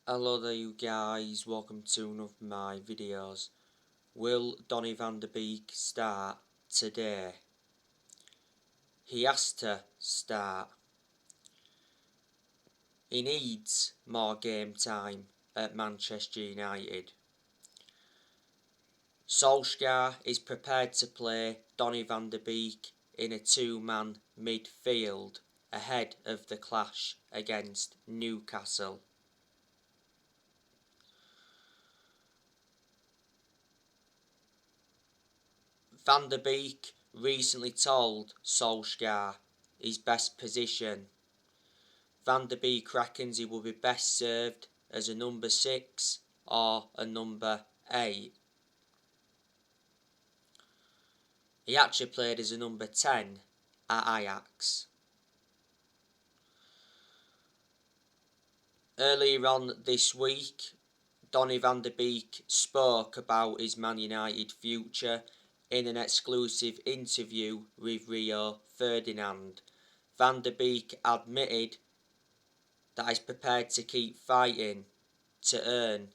Hello there you guys, welcome to one of my videos. Will Donny van de Beek start today? He has to start. He needs more game time at Manchester United. Solskjaer is prepared to play Donny van de Beek in a two-man midfield ahead of the clash against Newcastle. Van de Beek recently told Solskjaer his best position. Van de Beek reckons he will be best served as a number 6 or a number 8. He actually played as a number 10 at Ajax. Earlier on this week, Donny van de Beek spoke about his Man United future in an exclusive interview with Rio Ferdinand. Van de Beek admitted that he's prepared to keep fighting to earn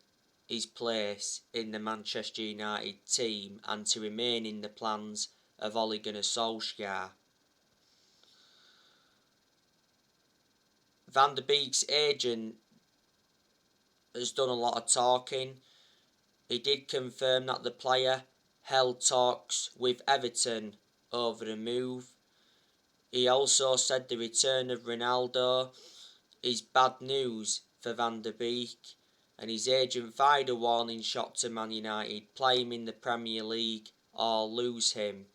his place in the Manchester United team and to remain in the plans of Ole Gunnar Solskjaer. Van de Beek's agent has done a lot of talking. He did confirm that the player held talks with Everton over a move. He also said the return of Ronaldo is bad news for Van de Beek, and his agent fired a warning shot to Man United: play him in the Premier League or lose him.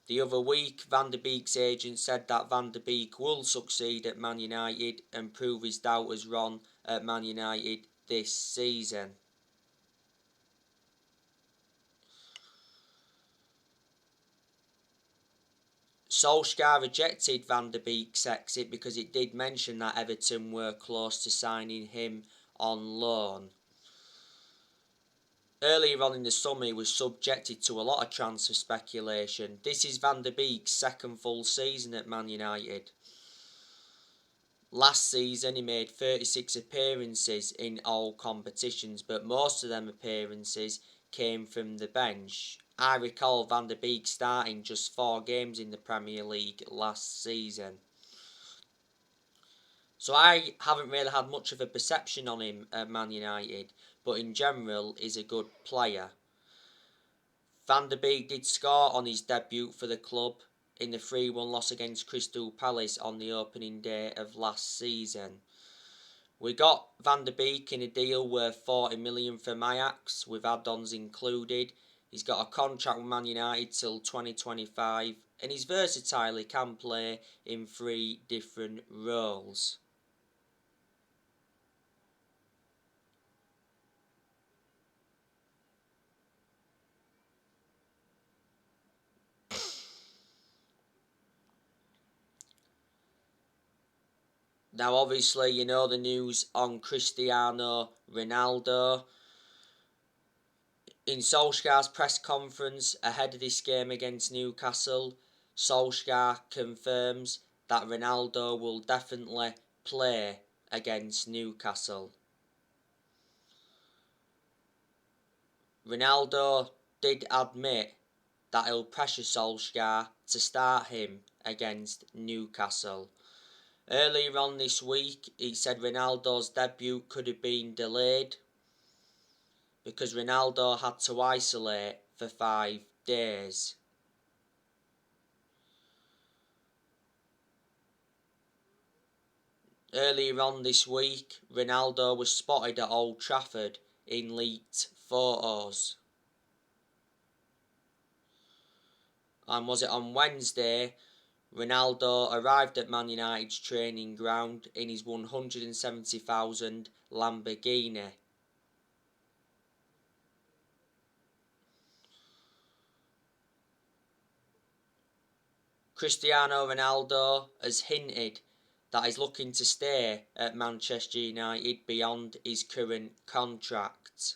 The other week, Van de Beek's agent said that Van de Beek will succeed at Man United and prove his doubters wrong at Man United this season. Solskjaer rejected Van de Beek's exit because it did mention that Everton were close to signing him on loan. Earlier on in the summer, he was subjected to a lot of transfer speculation. This is Van de Beek's second full season at Man United. Last season, he made 36 appearances in all competitions, but most of them appearances came from the bench. I recall Van de Beek starting just 4 games in the Premier League last season. So I haven't really had much of a perception on him at Man United, but in general, he's a good player. Van de Beek did score on his debut for the club in the 3-1 loss against Crystal Palace on the opening day of last season. We got Van de Beek in a deal worth 40 million from Ajax, with add-ons included. He's got a contract with Man United till 2025, and he's versatile. He can play in 3 different roles. Now obviously you know the news on Cristiano Ronaldo. In Solskjaer's press conference ahead of this game against Newcastle, Solskjaer confirms that Ronaldo will definitely play against Newcastle. Ronaldo did admit that he'll pressure Solskjaer to start him against Newcastle. Earlier on this week, he said Ronaldo's debut could have been delayed because Ronaldo had to isolate for 5 days. Earlier on this week, Ronaldo was spotted at Old Trafford in leaked photos. And was it on Wednesday, Ronaldo arrived at Man United's training ground in his 170,000 Lamborghini. Cristiano Ronaldo has hinted that he's looking to stay at Manchester United beyond his current contract.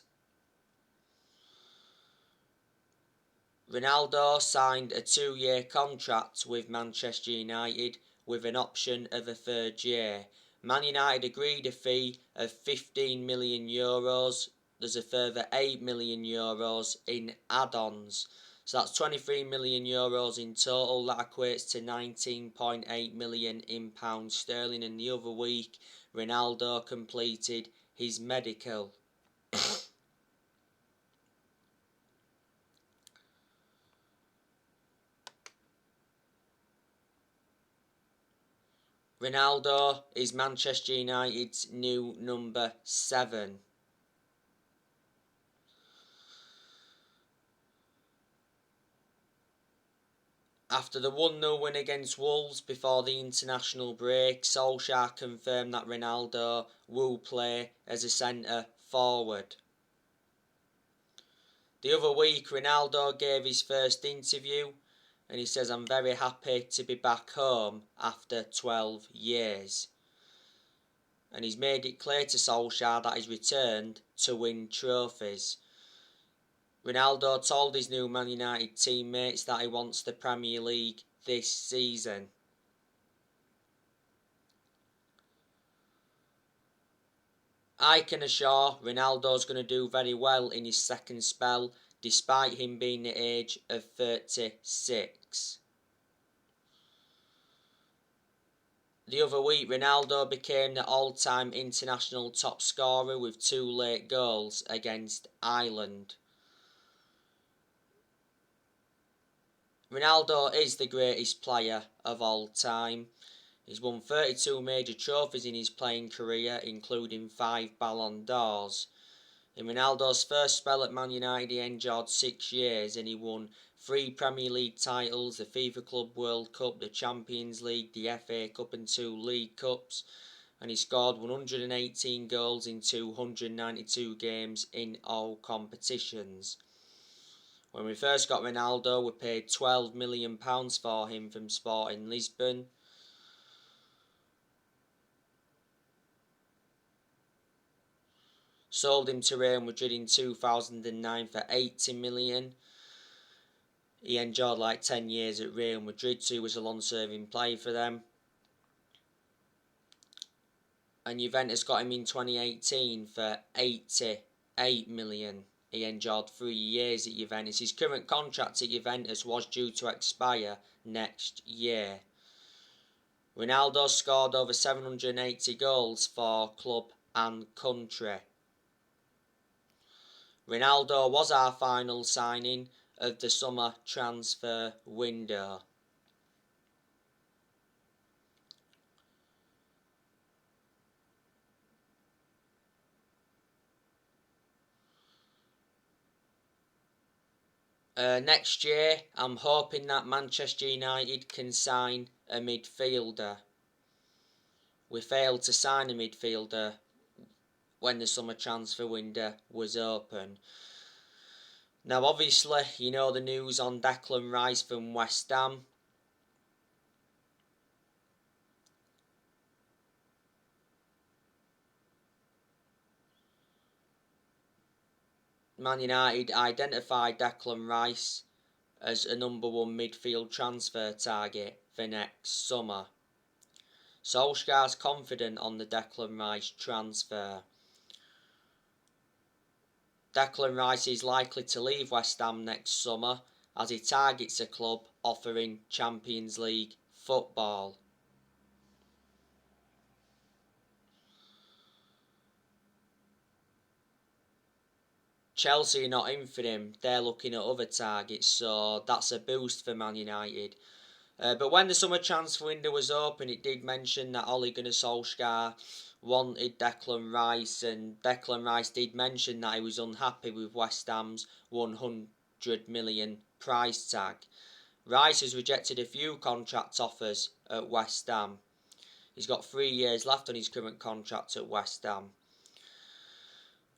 Ronaldo signed a 2-year contract with Manchester United with an option of a 3rd year, Man United agreed a fee of €15 million. There's a further €8 million in add-ons. So that's €23 million in total. That equates to 19.8 million in pounds sterling. And the other week, Ronaldo completed his medical. Ronaldo is Manchester United's new number 7. After the 1-0 win against Wolves before the international break, Solskjaer confirmed that Ronaldo will play as a centre forward. The other week, Ronaldo gave his first interview and he says, "I'm very happy to be back home after 12 years." And he's made it clear to Solskjaer that he's returned to win trophies. Ronaldo told his new Man United teammates that he wants the Premier League this season. I can assure Ronaldo's going to do very well in his second spell, despite him being the age of 36. The other week, Ronaldo became the all-time international top scorer with 2 late goals against Ireland. Ronaldo is the greatest player of all time. He's won 32 major trophies in his playing career, including 5 Ballon d'Ors. In Ronaldo's first spell at Man United, he endured 6 years and he won 3 Premier League titles, the FIFA Club World Cup, the Champions League, the FA Cup and 2 League Cups. And he scored 118 goals in 292 games in all competitions. When we first got Ronaldo, we paid £12 million for him from Sporting Lisbon. Sold him to Real Madrid in 2009 for £80 million. He endured like 10 years at Real Madrid, so he was a long-serving player for them. And Juventus got him in 2018 for £88 million. He endured 3 years at Juventus. His current contract at Juventus was due to expire next year. Ronaldo scored over 780 goals for club and country. Ronaldo was our final signing of the summer transfer window. Next year, I'm hoping that Manchester United can sign a midfielder. We failed to sign a midfielder when the summer transfer window was open. Now obviously, you know the news on Declan Rice from West Ham. Man United identified Declan Rice as a number 1 midfield transfer target for next summer. Solskjaer's confident on the Declan Rice transfer. Declan Rice is likely to leave West Ham next summer as he targets a club offering Champions League football. Chelsea are not in for him, they're looking at other targets, so that's a boost for Man United. But when the summer transfer window was open, it did mention that Ole Gunnar Solskjaer wanted Declan Rice, and Declan Rice did mention that he was unhappy with West Ham's £100 million price tag. Rice has rejected a few contract offers at West Ham. He's got 3 years left on his current contract at West Ham.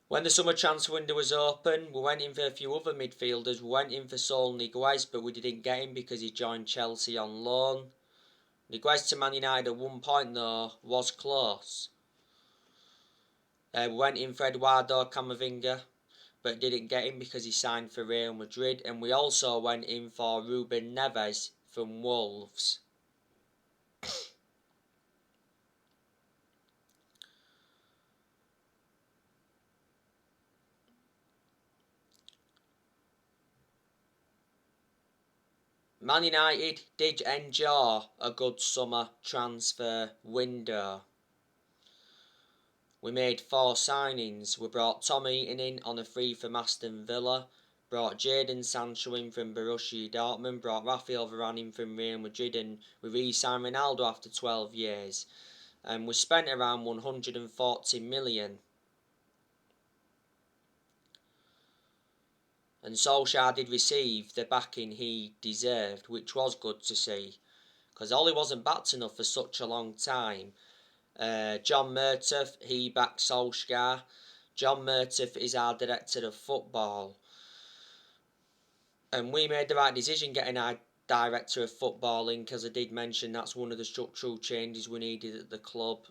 When the summer transfer window was open, we went in for a few other midfielders. We went in for Saul Niguez, but we didn't get him because he joined Chelsea on loan. Niguez to Man United at one point though was close. We went in for Eduardo Camavinga, but didn't get him because he signed for Real Madrid. And we also went in for Ruben Neves from Wolves. Man United did enjoy a good summer transfer window. We made 4 signings. We brought Tom Eaton in on a free from Aston Villa, brought Jadon Sancho in from Borussia Dortmund, brought Rafael Varane in from Real Madrid, and we re-signed Ronaldo after 12 years. And we spent around 140 million. And Solskjaer did receive the backing he deserved, which was good to see, because Ollie wasn't backed enough for such a long time. John Murtough, he backed Solskjaer. John Murtough is our director of football. And we made the right decision getting our director of football in, because I did mention that's one of the structural changes we needed at the club.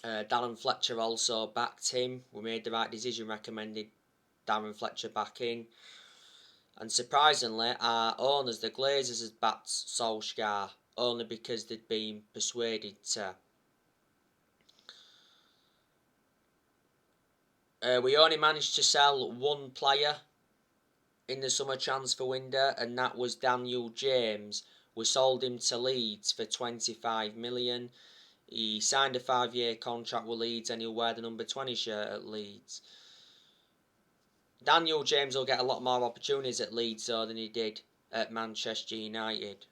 Darren Fletcher also backed him. We made the right decision recommending Darren Fletcher back in. And surprisingly, our owners, the Glazers, had backed Solskjaer only because they'd been persuaded to. We only managed to sell one player in the summer transfer window, and that was Daniel James. We sold him to Leeds for 25 million. He signed a 5-year contract with Leeds, and he'll wear the number 20 shirt at Leeds. Daniel James will get a lot more opportunities at Leeds though than he did at Manchester United.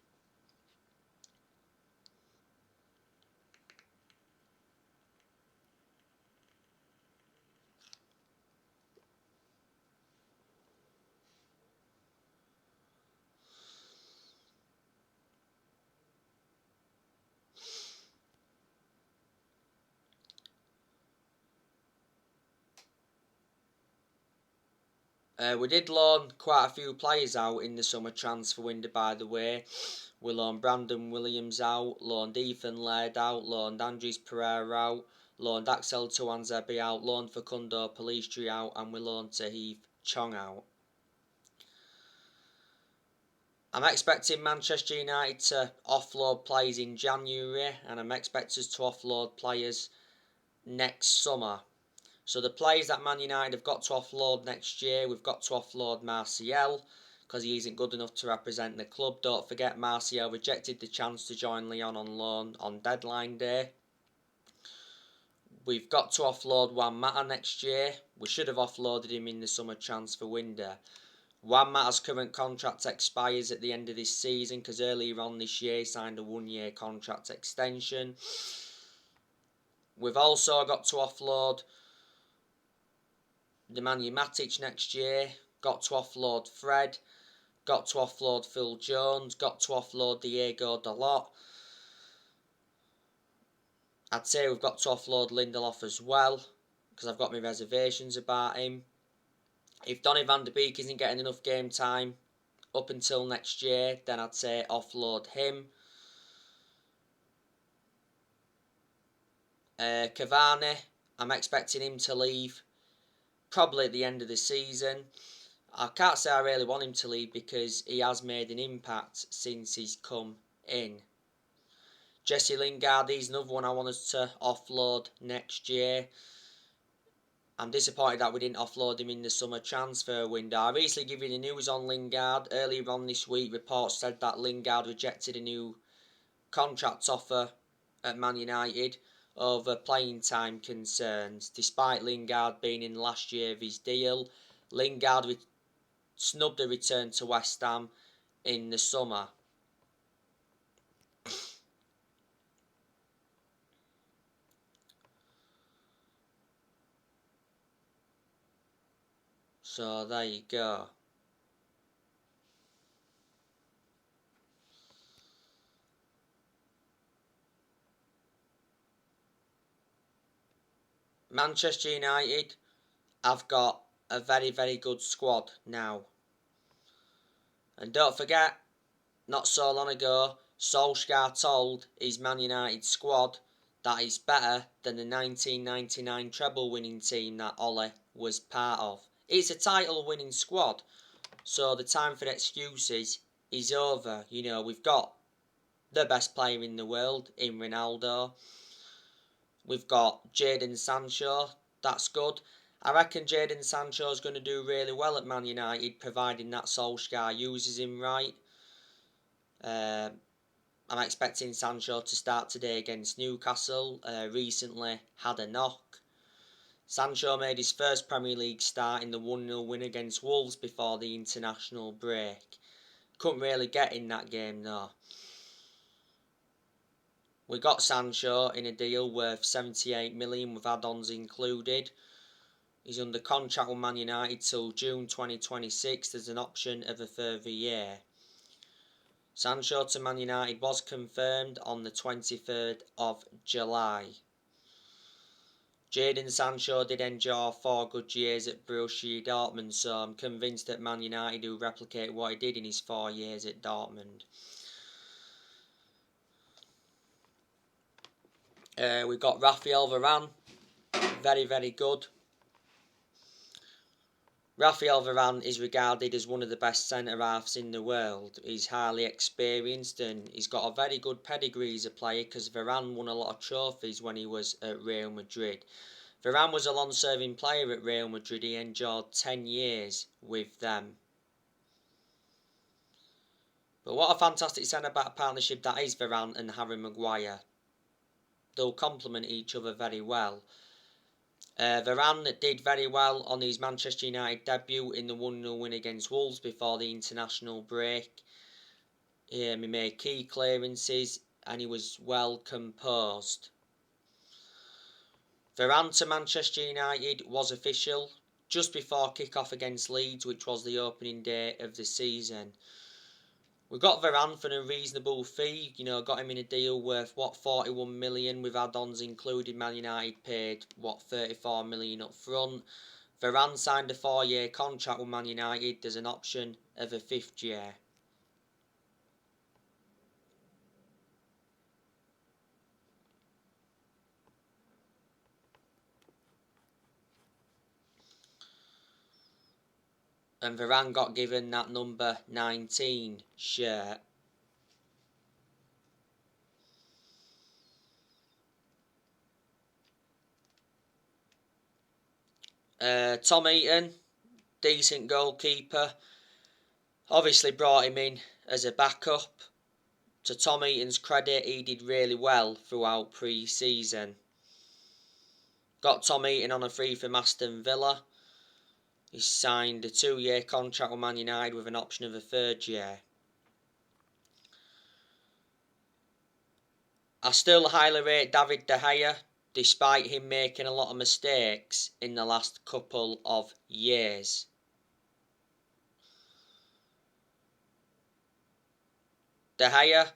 We did loan quite a few players out in the summer transfer window, by the way. We loaned Brandon Williams out, loaned Ethan Laird out, loaned Andres Pereira out, loaned Axel Tuanzebe out, loaned Facundo Pellistri out, and we loaned Tahith Chong out. I'm expecting Manchester United to offload players in January, and I'm expecting us to offload players next summer. So the players that Man United have got to offload next year, we've got to offload Martial, because he isn't good enough to represent the club. Don't forget, Martial rejected the chance to join Lyon on loan on deadline day. We've got to offload Juan Mata next year. We should have offloaded him in the summer transfer window. Juan Mata's current contract expires at the end of this season, because earlier on this year he signed a 1-year contract extension. We've also got to offload Nemanja Matic next year, got to offload Fred, got to offload Phil Jones, got to offload Diego Dalot. I'd say we've got to offload Lindelof as well, because I've got my reservations about him. If Donny van de Beek isn't getting enough game time up until next year, then I'd say offload him. Cavani, I'm expecting him to leave probably at the end of the season. I can't say I really want him to leave, because he has made an impact since he's come in. Jesse Lingard, he's another one I want us to offload next year. I'm disappointed that we didn't offload him in the summer transfer window. I recently gave you the news on Lingard. Earlier on this week, reports said that Lingard rejected a new contract offer at Man United over playing time concerns. Despite Lingard being in last year of his deal, Lingard snubbed a return to West Ham in the summer. So there you go. Manchester United have got a very, very good squad now. And don't forget, not so long ago, Solskjaer told his Man United squad that it's better than the 1999 treble winning team that Ole was part of. It's a title winning squad, so the time for excuses is over. You know, we've got the best player in the world in Ronaldo. We've got Jadon Sancho, that's good. I reckon Jadon Sancho's going to do really well at Man United, providing that Solskjaer uses him right. I'm expecting Sancho to start today against Newcastle. Recently had a knock. Sancho made his first Premier League start in the 1-0 win against Wolves before the international break. Couldn't really get in that game though. We got Sancho in a deal worth 78 million with add-ons included. He's under contract with Man United till June 2026. There's an option of a further year. Sancho to Man United was confirmed on the 23rd of July. Jadon Sancho did enjoy 4 good years at Borussia Dortmund, so I'm convinced that Man United will replicate what he did in his 4 years at Dortmund. We've got Raphael Varane, very, very good. Raphael Varane is regarded as one of the best centre-halves in the world. He's highly experienced and he's got a very good pedigree as a player because Varane won a lot of trophies when he was at Real Madrid. Varane was a long-serving player at Real Madrid. He enjoyed 10 years with them. But what a fantastic centre-back partnership that is, Varane and Harry Maguire. They'll complement each other very well. Varane did very well on his Manchester United debut in the 1-0 win against Wolves before the international break. He made key clearances and he was well composed. Varane to Manchester United was official just before kick-off against Leeds, which was the opening day of the season. We got Varane for a reasonable fee, got him in a deal worth 41 million with add-ons included. Man United paid 34 million up front. Varane signed a 4-year contract with Man United. There's an option of a 5th year. And Varane got given that number 19 shirt. Tom Heaton, decent goalkeeper. Obviously brought him in as a backup. To Tom Heaton's credit, he did really well throughout pre-season. Got Tom Heaton on a free from Aston Villa. He signed a 2-year contract with Man United with an option of a 3rd year. I still highly rate David De Gea, despite him making a lot of mistakes in the last couple of years. De Gea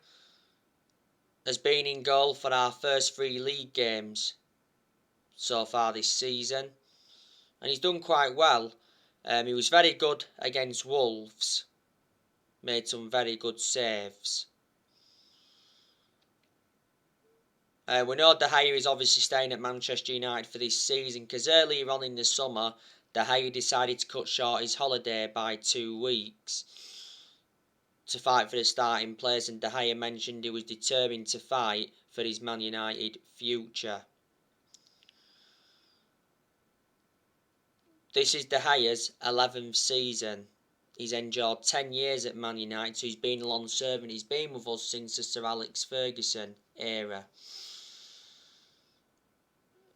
has been in goal for our first 3 league games so far this season, and he's done quite well. He was very good against Wolves, made some very good saves. We know De Gea is obviously staying at Manchester United for this season because earlier on in the summer, De Gea decided to cut short his holiday by 2 weeks to fight for the starting place, and De Gea mentioned he was determined to fight for his Man United future. This is De Gea's 11th season. He's enjoyed 10 years at Man United, so he's been a long servant. He's been with us since the Sir Alex Ferguson era.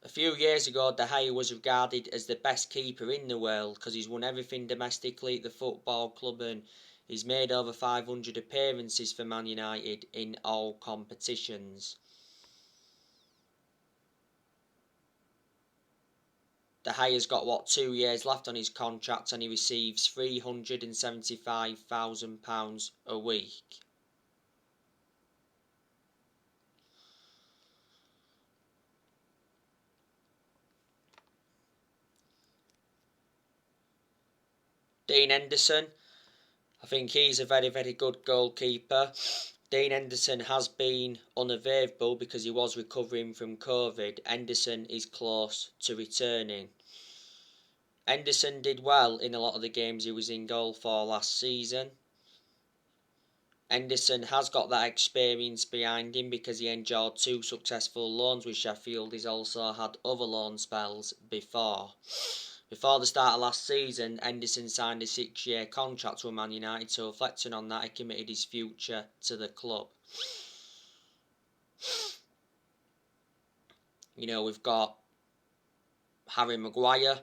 A few years ago, De Gea was regarded as the best keeper in the world because he's won everything domestically at the football club and he's made over 500 appearances for Man United in all competitions. De Gea's got 2 years left on his contract and he receives £375,000 a week. Dean Henderson, I think he's a very, very good goalkeeper. Dean Henderson has been unavailable because he was recovering from COVID. Henderson is close to returning. Henderson did well in a lot of the games he was in goal for last season. Henderson has got that experience behind him because he enjoyed 2 successful loans with Sheffield. He's also had other loan spells before Before the start of last season, Henderson signed a 6-year contract with Man United, so reflecting on that, he committed his future to the club. You know, we've got Harry Maguire,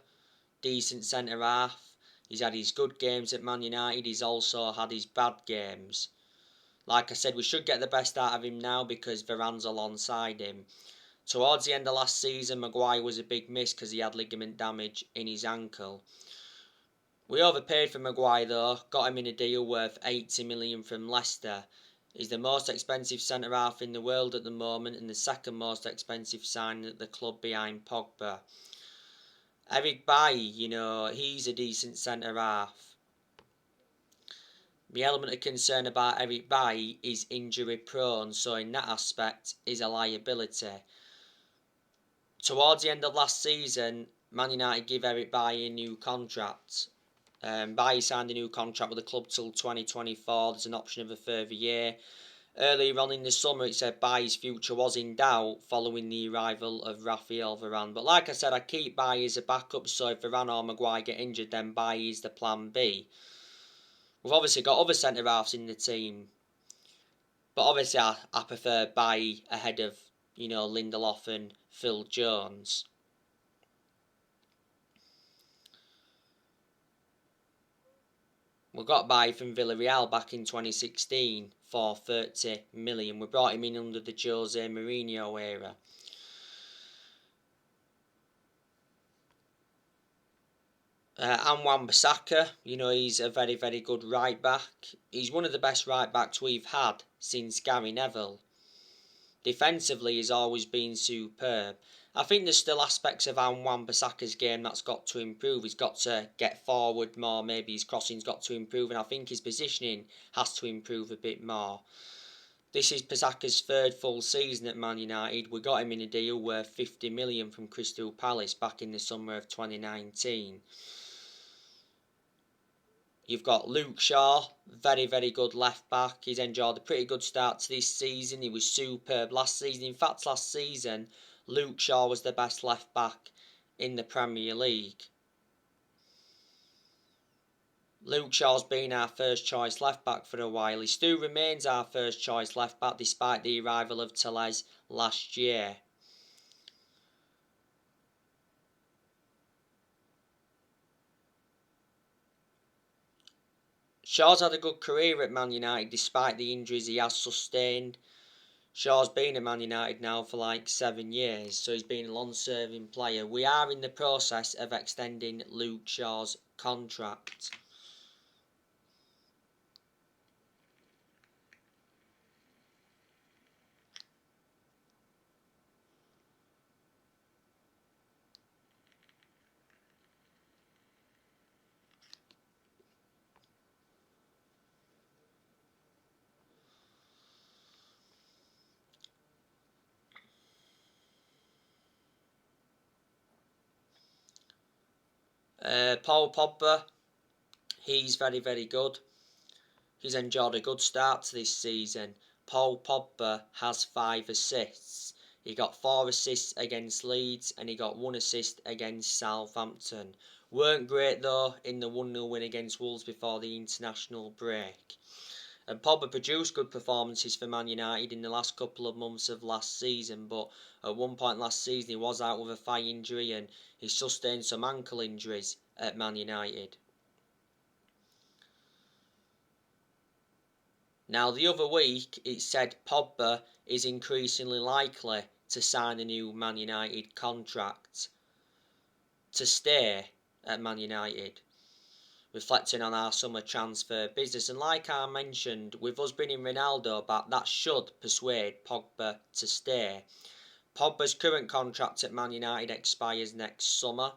decent centre-half. He's had his good games at Man United, he's also had his bad games. Like I said, we should get the best out of him now because Varane's alongside him. Towards the end of last season, Maguire was a big miss because he had ligament damage in his ankle. We overpaid for Maguire though, got him in a deal worth 80 million from Leicester. He's the most expensive centre-half in the world at the moment and the second most expensive signing at the club behind Pogba. Eric Bailly, you know, he's a decent centre-half. The element of concern about Eric Bailly is injury prone, so in that aspect is a liability. Towards the end of last season, Man United gave Eric Bailly a new contract. Bailly signed a new contract with the club till 2024. There's an option of a further year. Earlier on in the summer, it said Bailly's future was in doubt following the arrival of Raphael Varane. But like I said, I keep Bailly as a backup, so if Varane or Maguire get injured, then Bailly is the plan B. We've obviously got other centre-halves in the team, but obviously I prefer Bailly ahead of, you know, Lindelof and Phil Jones. We got Bailly from Villarreal back in 2016 for 30 million. We brought him in under the Jose Mourinho era. Wan-Bissaka, you know, he's a very, very good right back. He's one of the best right backs we've had since Gary Neville. Defensively, he's always been superb. I think there's still aspects of Wan-Bissaka's game that's got to improve. He's got to get forward more, maybe his crossing's got to improve, and I think his positioning has to improve a bit more. This is Bissaka's third full season at Man United. We got him in a deal worth 50 million from Crystal Palace back in the summer of 2019. You've got Luke Shaw, very, very good left back. He's enjoyed a pretty good start to this season. He was superb last season. In fact, last season, Luke Shaw was the best left back in the Premier League. Luke Shaw's been our first choice left back for a while. He still remains our first choice left back despite the arrival of Tellez last year. Shaw's had a good career at Man United despite the injuries he has sustained. Shaw's been at Man United now for like 7 years, so he's been a long-serving player. We are in the process of extending Luke Shaw's contract. Paul Pogba, he's very, very good. He's enjoyed a good start to this season. Paul Pogba has 5 assists. He got 4 assists against Leeds and he got 1 assist against Southampton. Weren't great though in the 1-0 win against Wolves before the international break. And Pogba produced good performances for Man United in the last couple of months of last season, but at one point last season he was out with a thigh injury and he sustained some ankle injuries at Man United. Now the other week it said Pogba is increasingly likely to sign a new Man United contract to stay at Man United, reflecting on our summer transfer business. And like I mentioned, with us bringing Ronaldo back, that should persuade Pogba to stay. Pogba's current contract at Man United expires next summer.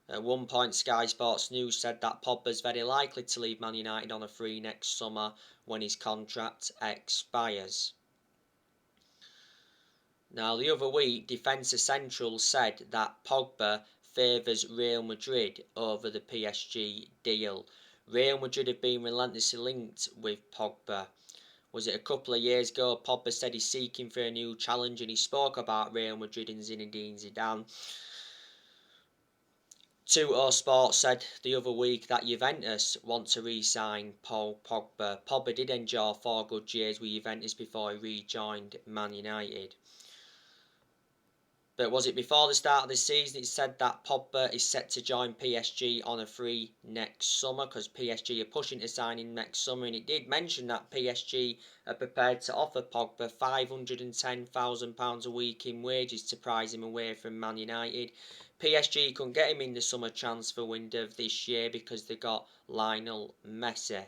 At one point, Sky Sports News said that Pogba's very likely to leave Man United on a free next summer when his contract expires. Now, the other week, Defensa Central said that Pogba favours Real Madrid over the PSG deal. Real Madrid have been relentlessly linked with Pogba. Was it a couple of years ago? Pogba said he's seeking for a new challenge and he spoke about Real Madrid and Zinedine Zidane. Tuto Sports said the other week that Juventus want to re-sign Paul Pogba. Pogba did enjoy 4 good years with Juventus before he rejoined Man United. But was it before the start of the season it said that Pogba is set to join PSG on a free next summer, because PSG are pushing to sign him next summer, and it did mention that PSG are prepared to offer Pogba £510,000 a week in wages to prize him away from Man United. PSG couldn't get him in the summer transfer window of this year because they got Lionel Messi.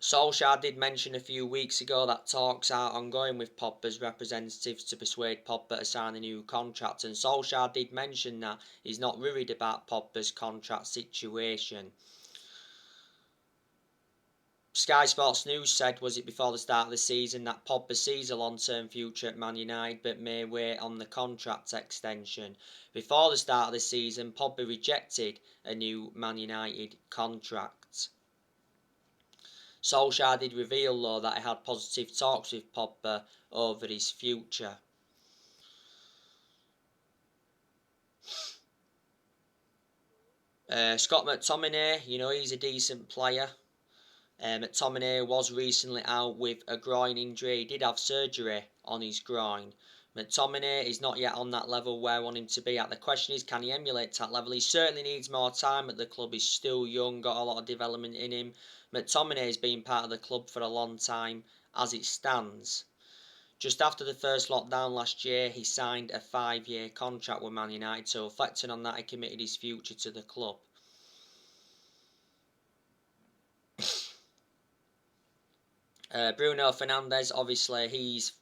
Solskjaer did mention a few weeks ago that talks are ongoing with Pogba's representatives to persuade Pogba to sign a new contract, and Solskjaer did mention that he's not worried about Pogba's contract situation. Sky Sports News said, was it before the start of the season, that Pogba sees a long-term future at Man United but may wait on the contract extension. Before the start of the season, Pogba rejected a new Man United contract. Solskjaer did reveal though that he had positive talks with Pogba over his future. Scott McTominay, he's a decent player. McTominay was recently out with a groin injury. He did have surgery on his groin. McTominay is not yet on that level where I want him to be at. The question is, can he emulate that level? He certainly needs more time at the club. He's still young, got a lot of development in him. McTominay has been part of the club for a long time as it stands. Just after the first lockdown last year, he signed a 5-year contract with Man United, so reflecting on that, he committed his future to the club. Bruno Fernandes, obviously, he's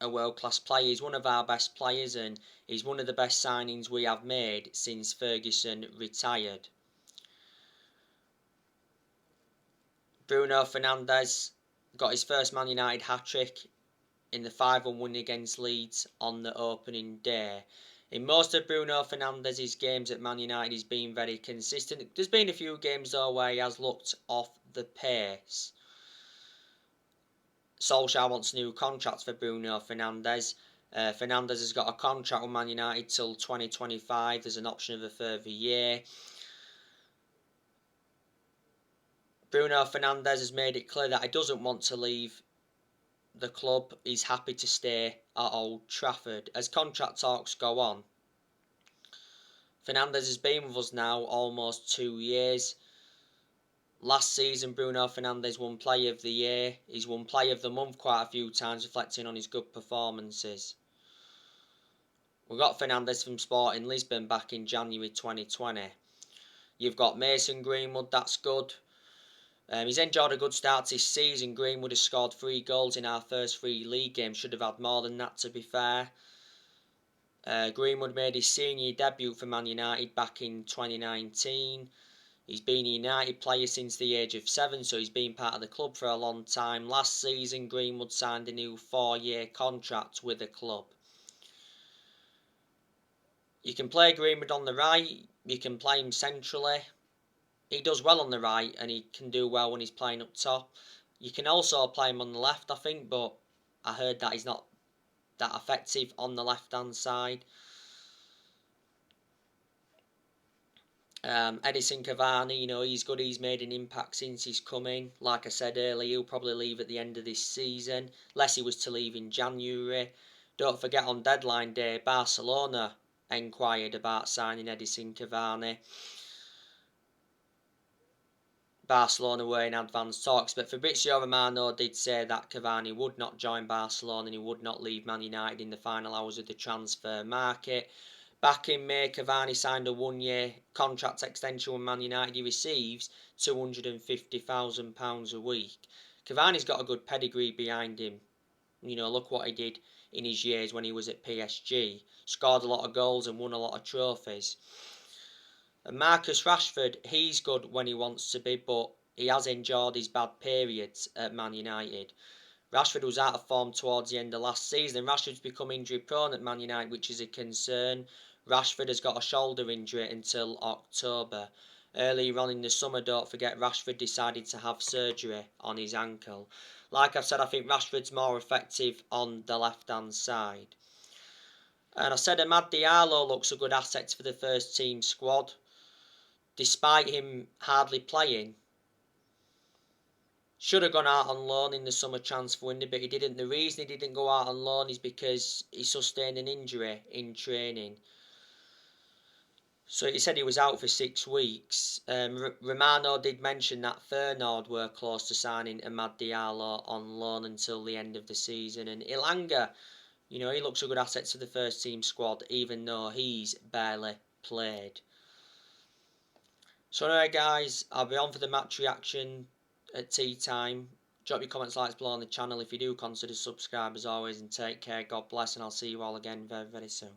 a world-class player. He's one of our best players, and he's one of the best signings we have made since Ferguson retired. Bruno Fernandes got his first Man United hat-trick in the 5-1 win against Leeds on the opening day. In most of Bruno Fernandes' games at Man United, he's been very consistent. There's been a few games though where he has looked off the pace. Solskjaer wants a new contract for Bruno Fernandes. Fernandes has got a contract with Man United till 2025. There's an option of a further year. Bruno Fernandes has made it clear that he doesn't want to leave the club. He's happy to stay at Old Trafford. As contract talks go on, Fernandes has been with us now almost 2 years. Last season, Bruno Fernandes won Player of the Year. He's won Player of the Month quite a few times, reflecting on his good performances. We got Fernandes from Sporting Lisbon back in January 2020. You've got Mason Greenwood, that's good. He's enjoyed a good start this season. Greenwood has scored 3 goals in our first 3 league games. Should have had more than that, to be fair. Greenwood made his senior debut for Man United back in 2019. He's been a United player since the age of 7, so he's been part of the club for a long time. Last season, Greenwood signed a new 4-year contract with the club. You can play Greenwood on the right, you can play him centrally. He does well on the right, and he can do well when he's playing up top. You can also play him on the left, I think, but I heard that he's not that effective on the left-hand side. Edison Cavani, he's good. He's made an impact since he's come in. Like I said earlier, he'll probably leave at the end of this season, unless he was to leave in January. Don't forget, on deadline day, Barcelona enquired about signing Edison Cavani. Barcelona were in advanced talks, but Fabrizio Romano did say that Cavani would not join Barcelona and he would not leave Man United in the final hours of the transfer market. Back in May, Cavani signed a 1-year contract extension with Man United. He receives £250,000 a week. Cavani's got a good pedigree behind him. Look what he did in his years when he was at PSG. Scored a lot of goals and won a lot of trophies. And Marcus Rashford, he's good when he wants to be, but he has enjoyed his bad periods at Man United. Rashford was out of form towards the end of last season, and Rashford's become injury prone at Man United, which is a concern. Rashford has got a shoulder injury until October. earlier on in the summer, don't forget, Rashford decided to have surgery on his ankle. Like I've said, I think Rashford's more effective on the left-hand side. And I said Amad Diallo looks a good asset for the first team squad. Despite him hardly playing, should have gone out on loan in the summer transfer window, but he didn't. The reason he didn't go out on loan is because he sustained an injury in training. So he said he was out for 6 weeks. Romano did mention that Feyenoord were close to signing Amad Diallo on loan until the end of the season. And Ilanga, he looks a good asset to the first team squad, even though he's barely played. So anyway, guys, I'll be on for the match reaction at tea time. Drop your comments, likes below on the channel if you do consider subscribe as always, and take care. God bless, and I'll see you all again very, very soon.